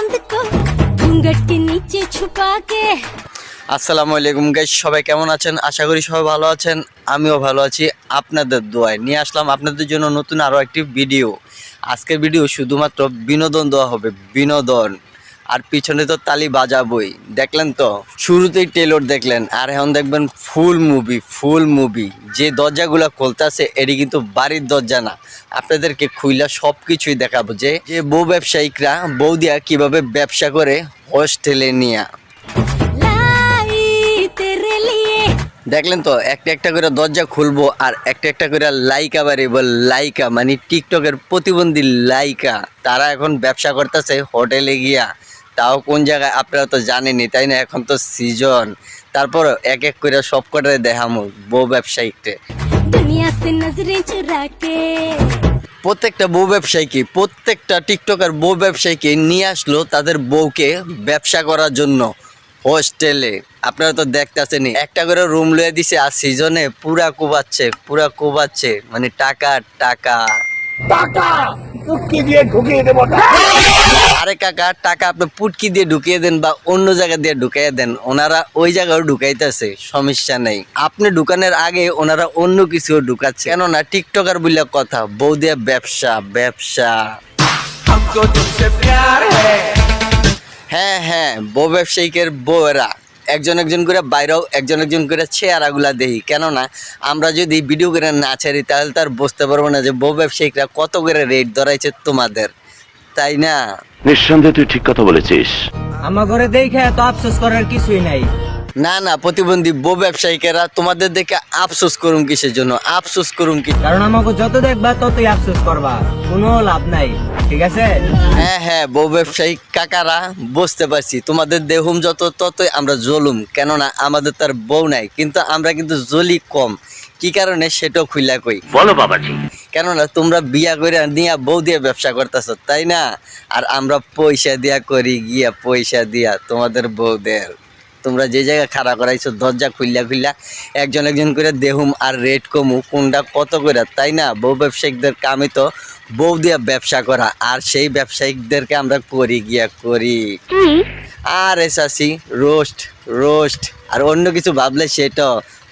चांद को घूंघट के नीचे छुपा के। আসসালামু আলাইকুম গাইস, সবাই কেমন আছেন? আশা করি সবাই ভালো আছেন। আমিও ভালো আছি, আপনাদের দোয়ায় নিয়ে আসলাম আপনাদের জন্য নতুন আরও একটি ভিডিও। আজকের ভিডিও শুধুমাত্র বিনোদন দেওয়া হবে, বিনোদন। আর পিছনে তো তালি বাজাবই, দেখলেন তো শুরুতেই টেলর দেখলেন, আর এখন দেখবেন ফুল মুভি। যে দরজাগুলো খুলতেছে এটি কিন্তু বাড়ির দরজা না, আপনাদেরকে খুইলা সব কিছুই দেখাবো। যে বউ ব্যবসায়িকরা বউ দিয়া কীভাবে ব্যবসা করে হোস্টেলে নিয়ে। দেখলেন তো একটা একটা করে দরজা খুলবো আর একটা একটা করে লাইকা বাড়িব। লাইকা মানে টিকটকের প্রতিবন্ধী লাইকা, তারা এখন ব্যবসা করতেছে হোটেলে গিয়া। তাও কোন জায়গায় আপনারা তো জানেনই, তাই না? এখন তো সিজন। তারপর এক এক করে সব কটাই দেখামো বউ ব্যবসায়িককে। প্রত্যেকটা বউ ব্যবসায়ীকে, প্রত্যেকটা টিকটকার বউ ব্যবসায়ীকে নিয়ে আসলো তাদের বউকে ব্যবসা করার জন্য হোস্টেলে। আপনারা তো দেখতেছেনই, একটা করে রুম লয়ে দিছে আর সিজনে পুরা কোবাচ্ছে মানে টাকা টাকা টাকা পুটকি দিয়ে ঢুকিয়ে দেব। আরে কাকা, টাকা আপনি পুটকি দিয়ে ঢুকিয়ে দেন বা অন্য জায়গা দিয়ে ঢুকাইয়া দেন, ওনারা ওই জায়গাও ঢুকাইতেছে, সমস্যা নেই। আপনি ঢুকানোর আগে ওনারা অন্য কিছু ঢুকাচ্ছে, কেননা টিকটকার বললে কথা, বউ দিয়ে ব্যবসা। হ্যাঁ, বউ ব্যবসায়িকের বউয়েরা একজন করে বাইরেও একজন করে চেহারাগুলা দেখি, কেননা আমরা যদি ভিডিও করে না ছাড়ি তাহলে তার বুঝতে পারবো না যে বউ ব্যবসায়িকরা কত করে রেট ধরাইছে তোমাদের, তাই না? নিঃসন্দেহে তুই ঠিক কথা বলেছিস। আমার ঘরে দেখে তো আফসোস করার কিছুই নাই। না, প্রতিবন্ধী বউ ব্যবসায়িকেরা তোমাদের দেখে আফসোস করুম কিসের জন্য? আফসোস করুম কি? কারণ আমাকে যত দেখবা ততই আফসোস করবা, কোনো লাভ নাই, ঠিক আছে? হ্যাঁ, বউ ব্যবসায়িক কাকারা বুঝতে পারছি, তোমাদের দেহুম যত ততই আমরা জ্বলুম, কেননা আমাদের তার বউ নাই, কিন্তু আমরা কিন্তু জ্বলি কম। কি কারণে সেটাও খুইলা কই, বলো বাবাজি। কেননা তোমরা বিয়া করে নিয়ে বউ দিয়ে ব্যবসা করতেছ, তাই না? আর আমরা পয়সা দিয়া করি গিয়া, পয়সা দিয়া তোমাদের বউদের। তোমরা যে জায়গায় খাড়া করাইছো দরজা খুললা একজন করে দেহুম আর রেট কমু কোনটা কত করে, তাই না? বউ ব্যবসায়িকদের কামই তো বউ দিয়া ব্যবসা করা, আর সেই ব্যবসায়িকদেরকে আমরা করি। আর এসাসি রোস্ট আর অন্য কিছু ভাবলে সেটা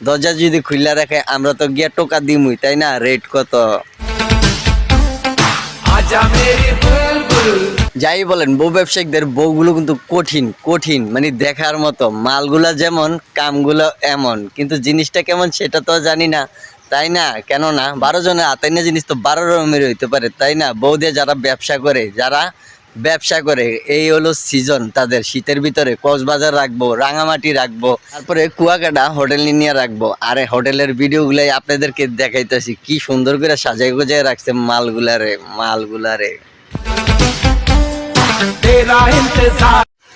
দরজা যদি খুললা রাখে আমরা তো গিয়া টোকা দিমুই, তাই না? রেট কত? যাই বলেন, বউ ব্যবসায়িকদের বউগুলো কিন্তু কঠিন মানে দেখার মতো। মালগুলা যেমন কামগুলো এমন, কিন্তু জিনিসটা কেমন সেটা তো জানি না, তাই না? কেননা 12 জনের আতাই না জিনিস তো 12 রকমের হইতে পারে, তাই না? বউ দিয়ে যারা ব্যবসা করে এই হলো সিজন তাদের। শীতের ভিতরে কক্সবাজার রাখবো, রাঙামাটি রাখবো, তারপরে কুয়াকাটা হোটেল নিয়ে রাখবো। আর হোটেলের ভিডিওগুলাই আপনাদেরকে দেখাইতেছি, কি সুন্দর করে সাজাই গোজাই রাখছে মালগুলারে।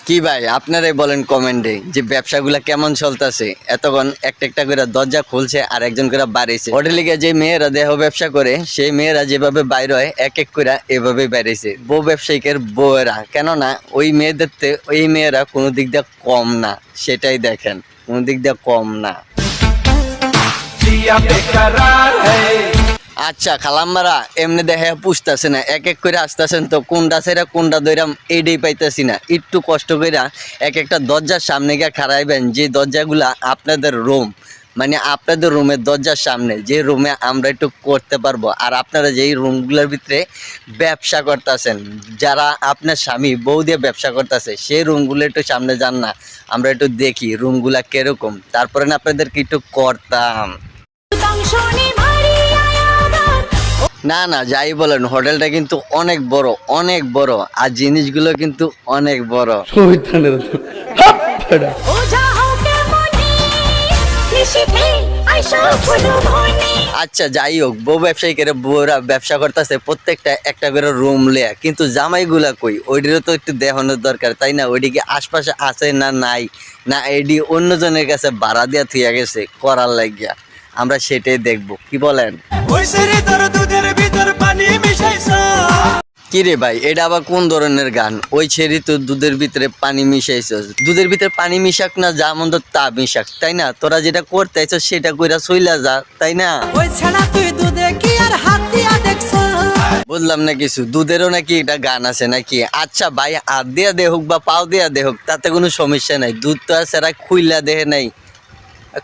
কি ভাই আপনারাই বলেন কমেন্টে যে ব্যবসাগুলা কেমন চলতেছে। এতক্ষণ একটা করে দরজা খুলছে আর একজন করে বাড়িছে। হোটেলে গিয়ে যে মেয়েরা দেহ ব্যবসা করে সেই মেয়েরা যেভাবে বাইরে হয় এক করে এভাবে বাইরেছে বউ ব্যবসায়িকের বউয়েরা, কেননা ওই মেয়েরা কোনো দিক দিয়ে কম না, সেটাই দেখেন, কোনো দিক দিয়ে কম না। আচ্ছা খালাম্মারা এমনি দেখে পুষতেছে না, এক করে আসতেছেন তো কোনটা ছেড়া কোনটা দইরাম এইটাই পাইতেছি না। একটু কষ্ট করে এক একটা দরজার সামনে গিয়ে খাড়াইবেন, যে দরজাগুলা আপনাদের রুম মানে আপনাদের রুমের দরজার সামনে, যে রুমে আমরা একটু করতে পারবো। আর আপনারা যেই রুমগুলোর ভিতরে ব্যবসা করতেছেন, যারা আপনার স্বামী বউ দিয়ে ব্যবসা করতেছে, সেই রুমগুলো একটু সামনে যান না, আমরা একটু দেখি রুমগুলা কিরকম, তারপরে না আপনাদেরকে একটু করতাম। না যাই বলেন, হোটেলটা কিন্তু অনেক বড় আর জিনিসগুলো কিন্তু অনেক বড়। আচ্ছা যাই হোক, বউ ব্যবসায়ীকে বউরা ব্যবসা করতেছে প্রত্যেকটা একটা করে রুম লেয়া, কিন্তু জামাইগুলা কই ওইটিরও তো একটু দেখানোর দরকার, তাই না? ওইদিকে আশপাশে আছে না নাই না এডি অন্যজনের কাছে ভাড়া দিয়া থুইয়া গেছে করার লাগিয়া, আমরা সেটাই দেখবো, কি বলেন? কি রে ভাই, এটা আবার কোন ধরনের গান? ওই ছেড়ি তো দুধের ভিতরে পানি মিশাইছস, দুধের ভিতরে পানি মিশাক না যা মন্দ তা মিশাক, তাই না? তোরা যেটা করতে আইছস সেটা কইরা চইলা যা, তাই না? বুঝলাম না কিছু, দুধেরও নাকি এটা গান আছে নাকি? আচ্ছা ভাই, হাত দিয়া দে হোক বা পাও দিয়া দে হোক, তাতে কোনো সমস্যা নাই। দুধ তো আর সেরা খুইলা দেহে নাই,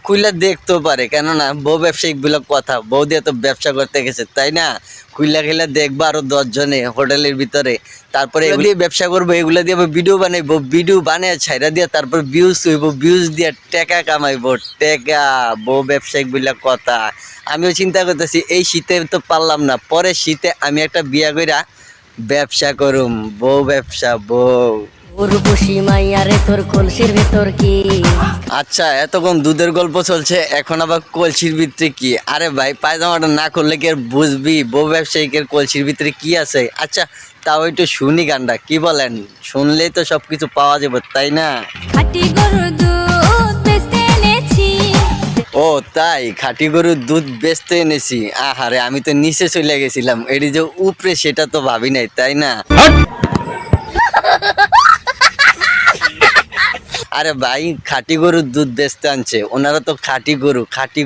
খুইলা দেখতেও পারে, কেননা বউ ব্যবসায়িক গুলো কথা, বউ দিয়ে তো ব্যবসা করতে গেছে, তাই না? খুইলা খেলা দেখবো আরো 10 জনে হোটেলের ভিতরে, তারপরে এগুলো দিয়ে ব্যবসা করবো, এগুলো দিয়ে ভিডিও বানাইবো, ভিডিও বানিয়ে ছাইরা দিয়া তারপর ভিউজ হইব, ভিউজ দিয়ে টাকা কামাইবো, টাকা। বউ ব্যবসায়িক গুলা কথা। আমিও চিন্তা করতেছি এই শীতে তো পারলাম না, পরে শীতে আমি একটা বিয়া কইরা ব্যবসা করুম, বউ ব্যবসা, বউ। উর্বশী মাইয়ারে তোর কলসির ভেতর কি? আচ্ছা, এতক্ষণ দুধের গল্প চলছে, এখন আবার কলসির ভিতরে কি? আরে ভাই, পায়জামাটা না করলে কি আর বুঝবি বউ ব্যবসায়িকের কলসির ভিতরে কি আছে? আচ্ছা, তাও একটু শুনি গানটা, কি বলেন? শুনলেই তো সবকিছু পাওয়া যাবে, তাই না? খাটি গরুর দুধ বেচতে এনেছি। ও তাই, খাঁটি গরুর দুধ বেচতে এনেছি। আহারে, আমি তো নিচে চলে গেছিলাম, এটি যে উপরে সেটা তো ভাবি নাই, তাই না? আরে ভাই, খাঁটি গরুর দুধ বেচতে আনছে, ওনারা তো খাঁটি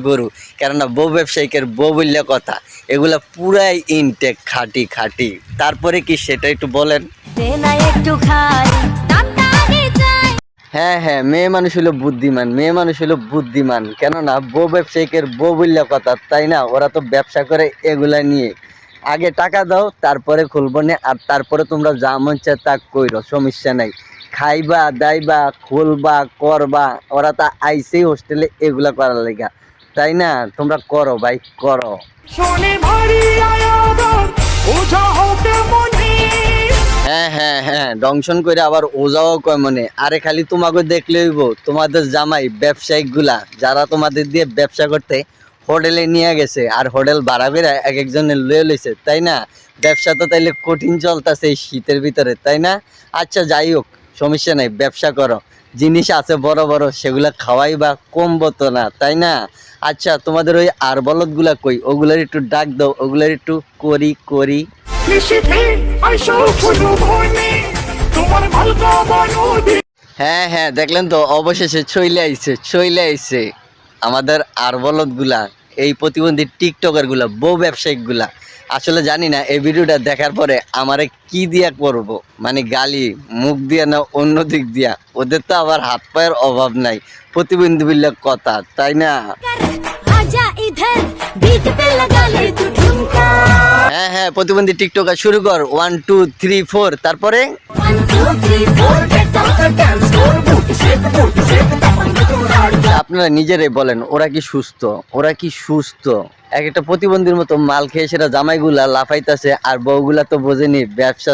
গরু, কেননা বউ ব্যবসায়িকের বউ বললে কথা, এগুলা পুরাই ইনটেক, খাঁটি খাঁটি। তারপরে কি সেটা একটু বলেন? দে না একটু খাই, তাড়াতাড়ি যাই। হ্যাঁ হ্যাঁ, মেয়ে মানুষ হলো বুদ্ধিমান, কেননা বউ ব্যবসায়িকের বউ বললে কথা, তাই না? ওরা তো ব্যবসা করে এগুলা নিয়ে। আগে টাকা দাও, তারপরে খুলবো না, আর তারপরে তোমরা যা মন চায় তা কইরো, সমস্যা নাই। খাইবা দাইবা খুলবা করবা, ওরা তা আইসেই হোস্টেলে এগুলা করার লেগা, তাই না? তোমরা করো ভাই, করো। হ্যাঁ, দংশন করে আবার ওজাও কয় মনে। আরে খালি তোমাকে দেখলে হইব, তোমাদের জামাই ব্যবসায়িক গুলা যারা তোমাদের দিয়ে ব্যবসা করতে হোটেলে নিয়ে গেছে, আর হোটেল ভাড়া করে এক একজনের লয়ে লইছে, তাই না? ব্যবসা তো তাইলে কঠিন চলতেছে এই শীতের ভিতরে, তাই না? আচ্ছা যাই হোক, সমস্যা নাই, ব্যবসা করো। জিনিস আছে বড় বড়, সেগুলা খাওয়াই বা কমবো তো না, তাই না? আচ্ছা, তোমাদের ওই আর বলদ গুলা কই, ওগুলার একটু ডাক দাও, ওগুলার একটু করি। হ্যাঁ, দেখলেন তো, অবশেষে চলে আইছে আমাদের আর বলদ গুলা, এই প্রতিবন্ধী টিকটকার গুলা, বউ ব্যবসায়িক গুলা। আসলে জানি না এই ভিডিওটা দেখার পরে আমারে কি দিয়া করব, মানে গালি মুখ দিয়া না অন্য দিক দিয়া। ওদের তো আবার হাত পায়ের অভাব নাই, প্রতিবন্ধী বললে কথা, তাই না? আজা ইধর বিট পে লাগা লে তু ঠুমকা। হ্যাঁ, প্রতিবন্ধী টিকটকার শুরু কর, 1 2 3 4, তারপরে 1 2 3 4 get down the dance floor, বুটি শেক আপনারা নিজেরাই বলেন, ওরা কি সুস্থ? এক একটা প্রতিবন্ধীর মতো মাল খেয়ে সেটা জামাইগুলা লাফাইতাছে, আর বউগুলা তো বোঝেনি ব্যবসা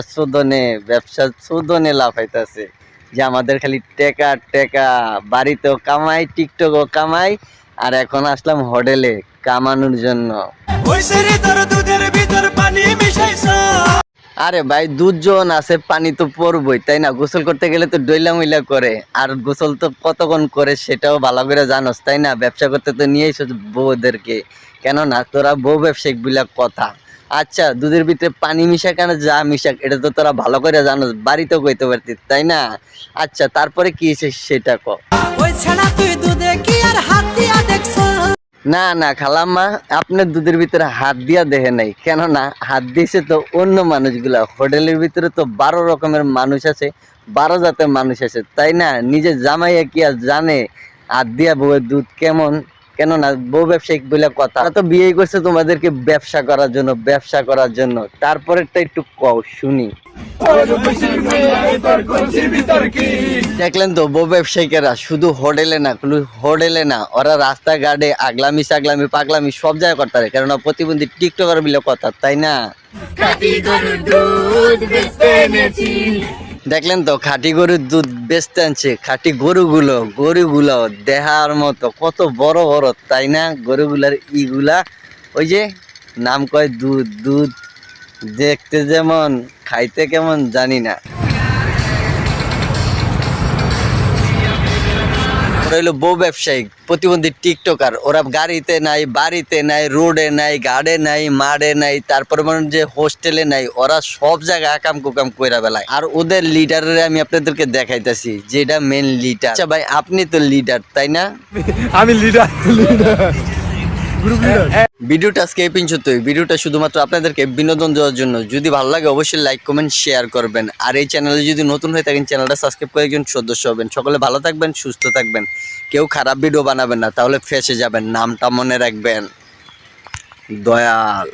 শোধনে লাফাইতাছে, যে আমাদের খালি টেকা, বাড়িতেও কামাই, টিকটকও কামাই, আর এখন আসলাম হোটেলে কামানোর জন্য। আরে ভাই, দুধ যখন আছে পানি তো পড়বই, তাই না? গোসল করতে গেলে তো ডইলা মইলা করে, আর গোসল তো কতক্ষণ করে সেটাও ভালো করে জানোস, তাই না? ব্যবসা করতে তো নিয়ে এসো বউদেরকে, কেননা তোরা বউ ব্যবসায়িক বলে কথা। আচ্ছা, দুধের ভিতরে পানি মিশা কেন, যা মিশাক, এটা তো তোরা ভালো করে জানোস, বাড়িতেও কইতে পারতিস, তাই না? আচ্ছা, তারপরে কি হয়েছে সেটা ক। না খালাম্মা, আপনার দুধের ভিতরে হাত দিয়া দেখে নাই, কেননা হাত দিয়েছে তো অন্য মানুষগুলা। হোটেলের ভিতরে তো 12 রকমের মানুষ আছে, 12 জাতের মানুষ আছে, তাই না? নিজে জামাইয়া কি আর জানে হাত দিয়া বউয়ের দুধ কেমন? কেননা বউ ব্যবসায়িক বলে কথা, তারা তো বিয়ে করছে তোমাদেরকে ব্যবসা করার জন্য। তারপরেরটা একটু কও শুনি। দেখলেন তো, বউ ব্যবসায়িকেরা শুধু হোটেলে না, ওরা রাস্তাঘাটে আগলামি সাগলামি পাগলামি সব জায়গায় করতে পারে, কেননা প্রতিবন্ধী টিকটকার বলে কথা, তাই না? দেখলেন তো, খাঁটি গরুর দুধ বেচতে আনছে, খাঁটি গরুগুলো দেহার মতো কত বড়, তাই না? গরুগুলার ইগুলা, ওই যে নাম কয় দুধ, দেখতে যেমন, খাইতে কেমন জানি না। ওরা হলো বউ ব্যবসায়িক প্রতিবন্ধী টিকটকার, ওরা গাড়িতে নাই, বাড়িতে নাই, রোডে নাই, গাড়ে নাই, মাঠে নাই, তারপরে মনে যে হোস্টেলে নাই, ওরা সব জায়গায় আকাম কুকাম কইরা বেলায়। আর ওদের লিডারের আমি আপনাদেরকে দেখাইতেছি, যেটা মেন লিডার। আচ্ছা ভাই, আপনি তো লিডার, তাই না? আমি লিডার গ্রুপ লিডার। ভিডিওটা আজকে এই পর্যন্তই। ভিডিওটা শুধুমাত্র আপনাদেরকে বিনোদন দেওয়ার জন্য। যদি ভালো লাগে অবশ্যই লাইক কমেন্ট শেয়ার করবেন। আর এই চ্যানেলে যদি নতুন হয়ে থাকেন চ্যানেলটা সাবস্ক্রাইব করে একজন সদস্য হবেন। সকলে ভালো থাকবেন, সুস্থ থাকবেন। কেউ খারাপ ভিডিও বানাবেন না, তাহলে ফেঁসে যাবেন। নামটা মনে রাখবেন, দয়াল।